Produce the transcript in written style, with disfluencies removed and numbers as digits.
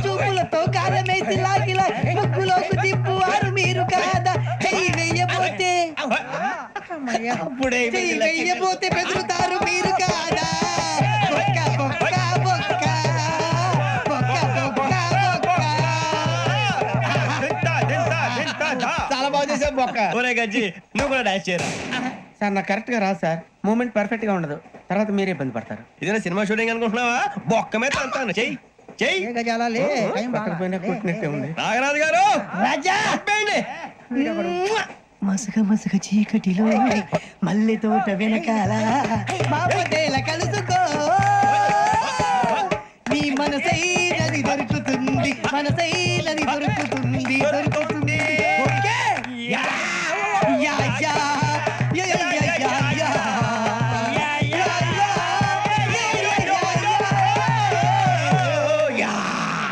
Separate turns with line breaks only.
చూపులతో కాలమేసి లాగిలా ముక్కులోకి తిప్పువారు మీరు కాదా చెయ్యి వెయ్యబోతే చెయ్యి వెయ్యబోతే బెదురుతారు మీరు కాదా బొక్క బొక్క బొక్క బొక్క బొక్క
చాలా బాగా చేసావు బొక్క.
ఒరే గజ్జి నువ్వు కూడా డాన్స్ చేయరా.
సార్ నాకు కరెక్ట్ గా రాదు సార్. మూమెంట్ పర్ఫెక్ట్ గా ఉండదు, తర్వాత మీరే ఇబ్బంది పడతారు.
ఇదేనా సినిమా షూటింగ్ అనుకుంటున్నావా? బొక్క మీద అంటాను. చెయ్యి చెయ్యి.
కొట్టినట్టే ఉంది.
నాగరాజు గారు
రాజా
ఆపేయండి.
మసక మసక చీకటిలో మల్లె తోట వెనకాల బాపతేల కలుసుకో నీ మనసైనది దొరుకుతుంది మనసైనది దొరుకుతుంది